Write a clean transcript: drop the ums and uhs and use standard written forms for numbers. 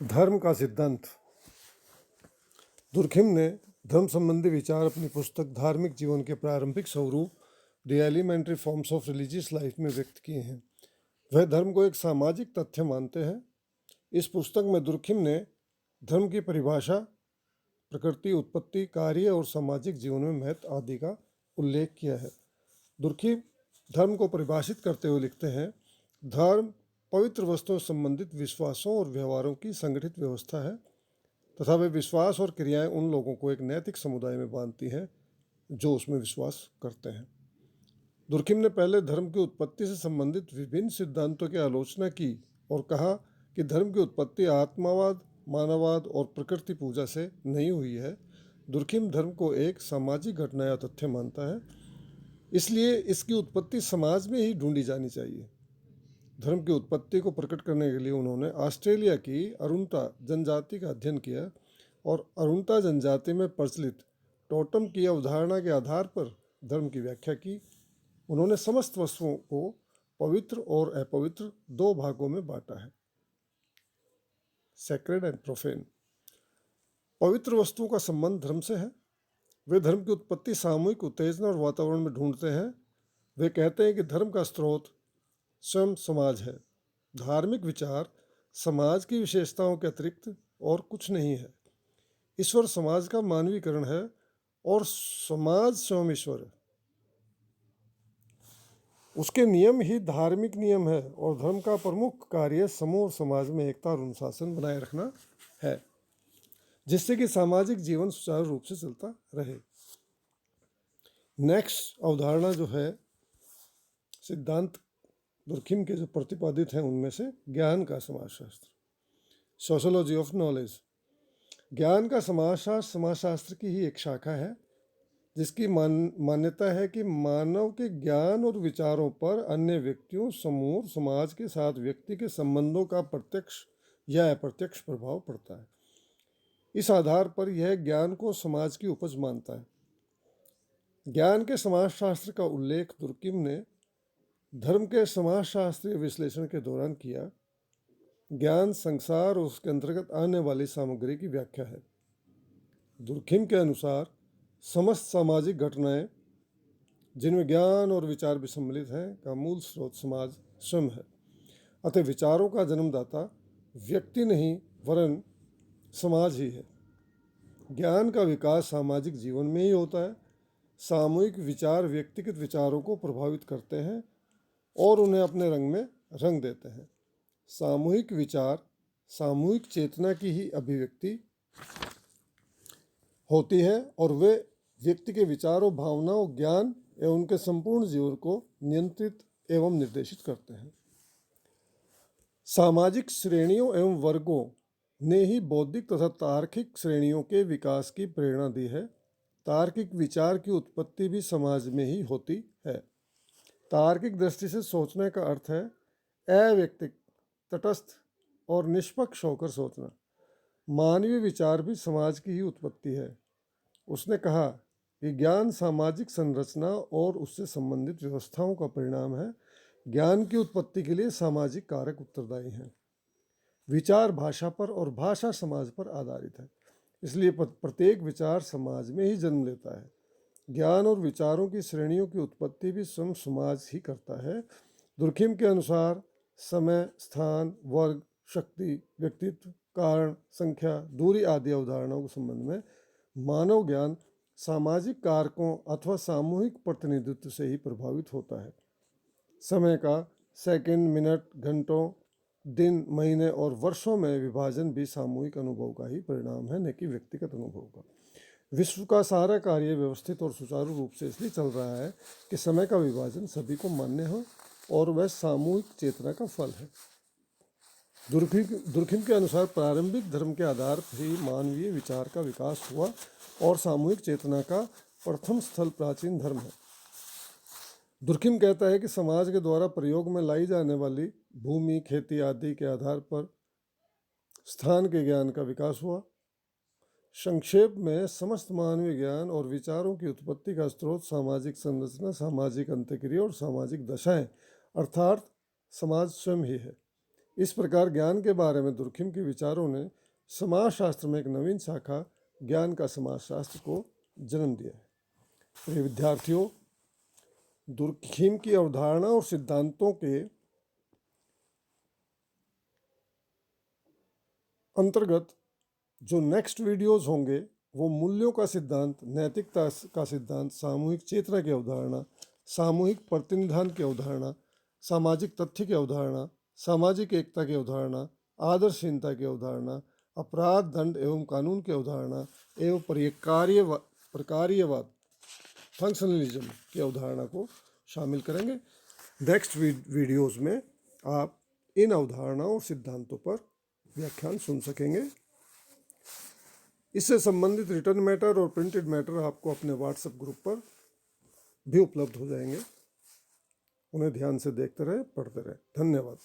धर्म का सिद्धांत। दुर्खिम ने धर्म संबंधी विचार अपनी पुस्तक धार्मिक जीवन के प्रारंभिक स्वरूप the elementary forms of religious life में व्यक्त किए हैं। वह धर्म को एक सामाजिक तथ्य मानते हैं। इस पुस्तक में दुर्खिम ने धर्म की परिभाषा, प्रकृति, उत्पत्ति, कार्य और सामाजिक जीवन में महत्व आदि का उल्लेख किया है। दुर्खिम धर्म को परिभाषित करते हुए लिखते हैं, धर्म पवित्र वस्तुओं से संबंधित विश्वासों और व्यवहारों की संगठित व्यवस्था है तथा वे विश्वास और क्रियाएं उन लोगों को एक नैतिक समुदाय में बांधती हैं जो उसमें विश्वास करते हैं। दुर्खिम ने पहले धर्म की उत्पत्ति से संबंधित विभिन्न सिद्धांतों की आलोचना की और कहा कि धर्म की उत्पत्ति आत्मावाद, मानववाद और प्रकृति पूजा से नहीं हुई है। दुर्खिम धर्म को एक सामाजिक घटना या तथ्य मानता है, इसलिए इसकी उत्पत्ति समाज में ही ढूंढी जानी चाहिए। धर्म की उत्पत्ति को प्रकट करने के लिए उन्होंने ऑस्ट्रेलिया की अरुणता जनजाति का अध्ययन किया और अरुणता जनजाति में प्रचलित टोटम की अवधारणा के आधार पर धर्म की व्याख्या की। उन्होंने समस्त वस्तुओं को पवित्र और अपवित्र दो भागों में बांटा है, सैक्रेड एंड प्रोफेन। पवित्र वस्तुओं का संबंध धर्म से है। वे धर्म की उत्पत्ति सामूहिक उत्तेजना और वातावरण में ढूंढते हैं। वे कहते हैं कि धर्म का स्रोत स्वयं समाज है। धार्मिक विचार समाज की विशेषताओं के अतिरिक्त और कुछ नहीं है। ईश्वर समाज का मानवीकरण है और समाज स्वयं ईश्वर है। उसके नियम ही धार्मिक नियम है और धर्म का प्रमुख कार्य समूह और समाज में एकता और अनुशासन बनाए रखना है, जिससे कि सामाजिक जीवन सुचारू रूप से चलता रहे। नेक्स्ट अवधारणा जो है, सिद्धांत दुर्खिम के जो प्रतिपादित हैं उनमें से ज्ञान का समाजशास्त्र, सोशोलॉजी ऑफ नॉलेज। ज्ञान का समाजशास्त्र समाजशास्त्र की ही एक शाखा है जिसकी मान्यता है कि मानव के ज्ञान और विचारों पर अन्य व्यक्तियों, समूह, समाज के साथ व्यक्ति के संबंधों का प्रत्यक्ष या अप्रत्यक्ष प्रभाव पड़ता है। इस आधार पर यह ज्ञान को समाज की उपज मानता है। ज्ञान के समाजशास्त्र का उल्लेख दुर्खिम ने धर्म के समाजशास्त्रीय विश्लेषण के दौरान किया। ज्ञान संसार और उसके अंतर्गत आने वाली सामग्री की व्याख्या है। दुर्खिम के अनुसार समस्त सामाजिक घटनाएं जिनमें ज्ञान और विचार भी सम्मिलित हैं का मूल स्रोत समाज स्वयं है। अतः विचारों का जन्मदाता व्यक्ति नहीं वरन समाज ही है। ज्ञान का विकास सामाजिक जीवन में ही होता है। सामूहिक विचार व्यक्तिगत विचारों को प्रभावित करते हैं और उन्हें अपने रंग में रंग देते हैं। सामूहिक विचार सामूहिक चेतना की ही अभिव्यक्ति होती है और वे व्यक्ति के विचारों, भावनाओं, ज्ञान एवं उनके संपूर्ण जीवन को नियंत्रित एवं निर्देशित करते हैं। सामाजिक श्रेणियों एवं वर्गों ने ही बौद्धिक तथा तार्किक श्रेणियों के विकास की प्रेरणा दी है। तार्किक विचार की उत्पत्ति भी समाज में ही होती है। तार्किक दृष्टि से सोचने का अर्थ है अवैयक्तिक, तटस्थ और निष्पक्ष होकर सोचना। मानवीय विचार भी समाज की ही उत्पत्ति है। उसने कहा कि ज्ञान सामाजिक संरचना और उससे संबंधित व्यवस्थाओं का परिणाम है। ज्ञान की उत्पत्ति के लिए सामाजिक कारक उत्तरदायी हैं। विचार भाषा पर और भाषा समाज पर आधारित है, इसलिए प्रत्येक विचार समाज में ही जन्म लेता है। ज्ञान और विचारों की श्रेणियों की उत्पत्ति भी स्वयं समाज ही करता है। दुर्खिम के अनुसार समय, स्थान, वर्ग, शक्ति, व्यक्तित्व, कारण, संख्या, दूरी आदि अवधारणाओं के संबंध में मानव ज्ञान सामाजिक कारकों अथवा सामूहिक प्रतिनिधित्व से ही प्रभावित होता है। समय का सेकंड, मिनट, घंटों, दिन, महीने और वर्षों में विभाजन भी सामूहिक अनुभव का ही परिणाम है, न कि व्यक्तिगत अनुभव का। विश्व का सारा कार्य व्यवस्थित और सुचारू रूप से इसलिए चल रहा है कि समय का विभाजन सभी को मान्य हो और वह सामूहिक चेतना का फल है। दुर्खिम के अनुसार प्रारंभिक धर्म के आधार पर ही मानवीय विचार का विकास हुआ और सामूहिक चेतना का प्रथम स्थल प्राचीन धर्म है। दुर्खिम कहता है कि समाज के द्वारा प्रयोग में लाई जाने वाली भूमि, खेती आदि के आधार पर स्थान के ज्ञान का विकास हुआ। संक्षेप में समस्त मानवीय ज्ञान और विचारों की उत्पत्ति का स्रोत सामाजिक संरचना, सामाजिक अंतःक्रिया और सामाजिक दशाएं अर्थात समाज स्वयं ही है। इस प्रकार ज्ञान के बारे में दुर्खिम के विचारों ने समाजशास्त्र में एक नवीन शाखा ज्ञान का समाजशास्त्र को जन्म दिया है। प्रिय विद्यार्थियों, दुर्खिम की अवधारणा और सिद्धांतों के अंतर्गत जो नेक्स्ट वीडियोस होंगे वो मूल्यों का सिद्धांत, नैतिकता का सिद्धांत, सामूहिक चेतना की अवधारणा, सामूहिक प्रतिनिधान की अवधारणा, सामाजिक तथ्य की अवधारणा, सामाजिक एकता की अवधारणा, आदर्शहीनता की अवधारणा, अपराध, दंड एवं कानून की अवधारणा एवं प्रकार्यवाद फंक्शनलिज्म की अवधारणा को शामिल करेंगे। नेक्स्ट वीडियोस में आप इन अवधारणाओं और सिद्धांतों पर व्याख्यान सुन सकेंगे। इससे संबंधित रिटर्न मैटर और प्रिंटेड मैटर आपको अपने व्हाट्सएप ग्रुप पर भी उपलब्ध हो जाएंगे। उन्हें ध्यान से देखते रहें, पढ़ते रहें। धन्यवाद।